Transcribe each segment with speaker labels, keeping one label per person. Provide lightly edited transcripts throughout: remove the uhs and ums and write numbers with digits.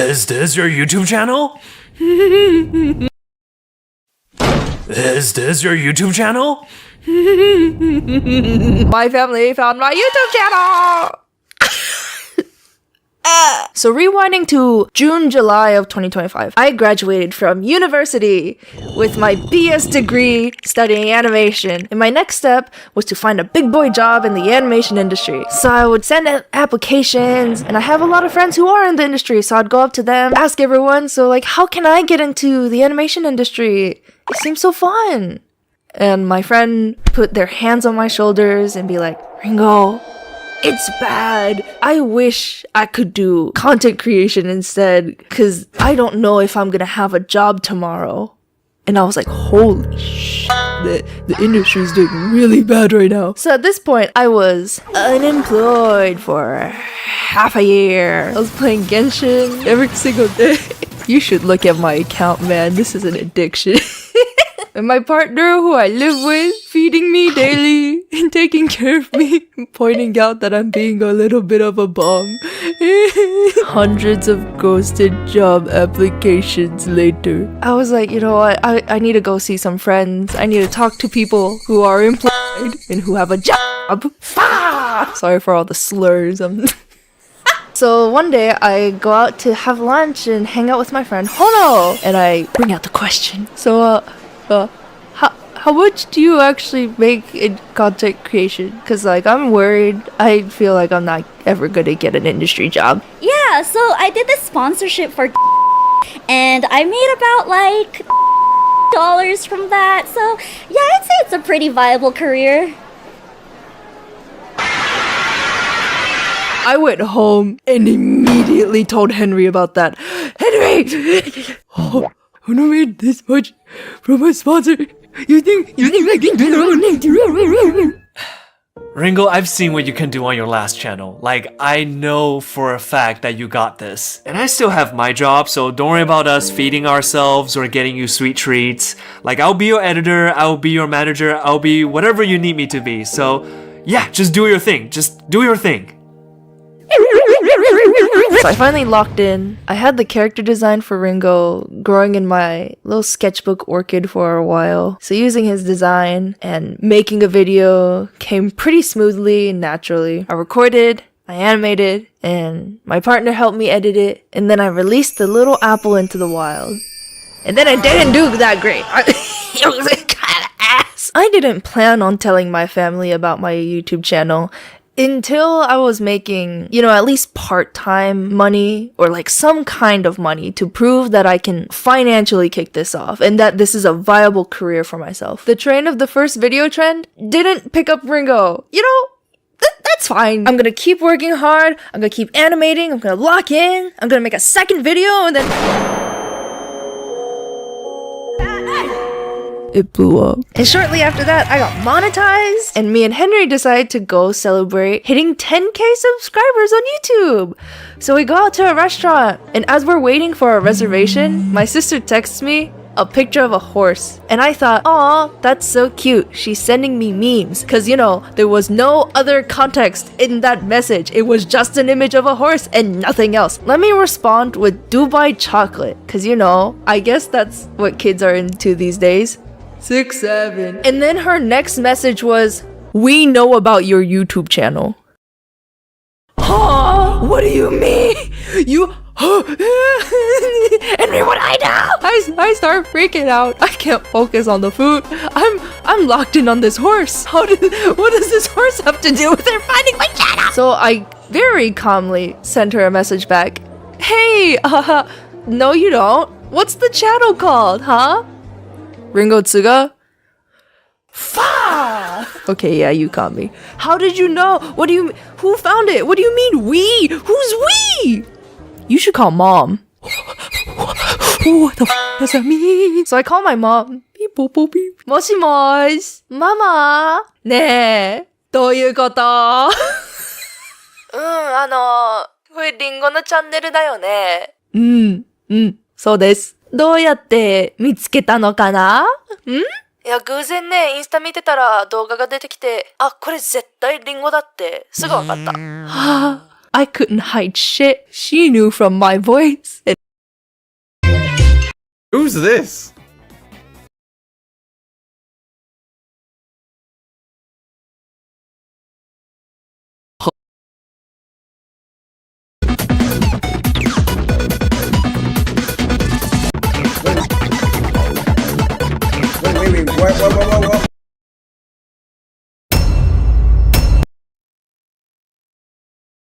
Speaker 1: Is this your YouTube channel? Is this your YouTube channel?
Speaker 2: My family found my YouTube channel! So rewinding to June, July of 2025, I graduated from university with my BS degree studying animation. And my next step was to find a big boy job in the animation industry. So I would send out applications, and I have a lot of friends who are in the industry, so I'd go up to them, ask everyone, so like, how can I get into the animation industry? It seems so fun. And my friend put their hands on my shoulders and be like, Ringo, it's bad. I wish I could do content creation instead, because I don't know if I'm gonna have a job tomorrow. And I was like, holy shit, the industry's doing really bad right now. So at this point, I was unemployed for half a year. I was playing Genshin every single day. You should look at my account, man. This is an addiction. And my partner, who I live with, feeding me daily and taking care of me, pointing out that I'm being a little bit of a bum. Hundreds of ghosted job applications later. I was like, you know what? I need to go see some friends. I need to talk to people who are employed and who have a job. Sorry for all the slurs. So one day I go out to have lunch and hang out with my friend Hono, and I bring out the question. So how much do you actually make in content creation? Because like I'm worried. I feel like I'm not ever gonna get an industry job.
Speaker 3: Yeah, so I did this sponsorship for and I made about like dollars from that. So yeah, I'd say it's a pretty viable career.
Speaker 2: I went home and immediately told Henry about that. Henry! Oh, I made this much from a sponsor. You think I can do it?
Speaker 1: Ringo, I've seen what you can do on your last channel. Like, I know for a fact that you got this. And I still have my job, so don't worry about us feeding ourselves or getting you sweet treats. Like, I'll be your editor, I'll be your manager, I'll be whatever you need me to be. So, yeah, just do your thing. Just do your thing.
Speaker 2: So I finally locked in. I had the character design for Ringo growing in my little sketchbook orchid for a while. So using his design and making a video came pretty smoothly and naturally. I recorded, I animated, and my partner helped me edit it. And then I released the little apple into the wild. And then it didn't do that great. It was kind of ass. I didn't plan on telling my family about my YouTube channel until I was making, at least part-time money or like some kind of money to prove that I can financially kick this off and that this is a viable career for myself. The train of the first video trend didn't pick up Ringo. That's fine. I'm gonna keep working hard. I'm gonna keep animating. I'm gonna lock in. I'm gonna make a second video and then it blew up. And shortly after that, I got monetized, and me and Henry decided to go celebrate hitting 10K subscribers on YouTube. So we go out to a restaurant, and as we're waiting for a reservation, my sister texts me a picture of a horse. And I thought, aw, that's so cute. She's sending me memes. Cause there was no other context in that message. It was just an image of a horse and nothing else. Let me respond with Dubai chocolate. Cause I guess that's what kids are into these days. 6, 7. And then her next message was, we know about your YouTube channel. Huh? What do you mean? You... Henry, what I know? I start freaking out. I can't focus on the food. I'm locked in on this horse. What does this horse have to do with her finding my channel? So I very calmly sent her a message back. Hey, no you don't. What's the channel called, huh? Ringo Tsuga? Okay, yeah, you caught me. How did you know? Who found it? What do you mean we? Who's we? You should call mom. What the f does that mean? So I call my mom. Beep, boop, boop, beep. 모시모시. 마마. 네. どういうことこれリンゴのチャンネルだよね。そうです。どうやって見つけたのかな？いや、偶然ね、インスタ見てたら動画が出てきて、あ、これ絶対リンゴだってすぐわかった。はぁ、I couldn't hide shit. She knew from my voice. And
Speaker 4: Who's this? Wait, what?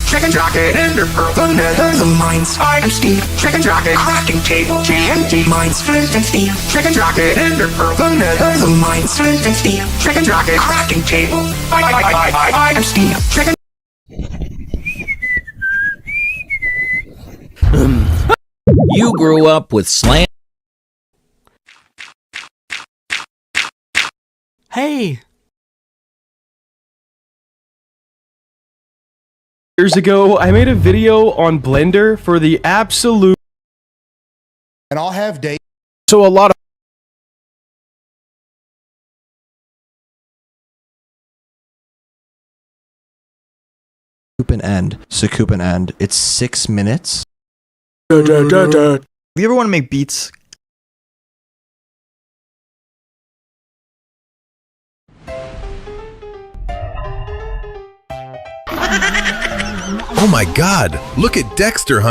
Speaker 5: Chicken jockey, ender pearl, the nether mines. I am Steve. Chicken jockey, crafting table, TNT mines, flint and steel. Chicken jockey, ender pearl, the nether mines, flint and steel. Chicken jockey, crafting table. I am Steve. Chicken.
Speaker 6: You grew up with slam.
Speaker 1: Hey!
Speaker 7: Years ago, I made a video on Blender for the absolute.
Speaker 8: And I'll have days.
Speaker 7: So a lot of.
Speaker 8: Sakupin end. It's 6 minutes.
Speaker 9: If you ever want to make beats,
Speaker 10: Oh my god, look at Dexter, honey.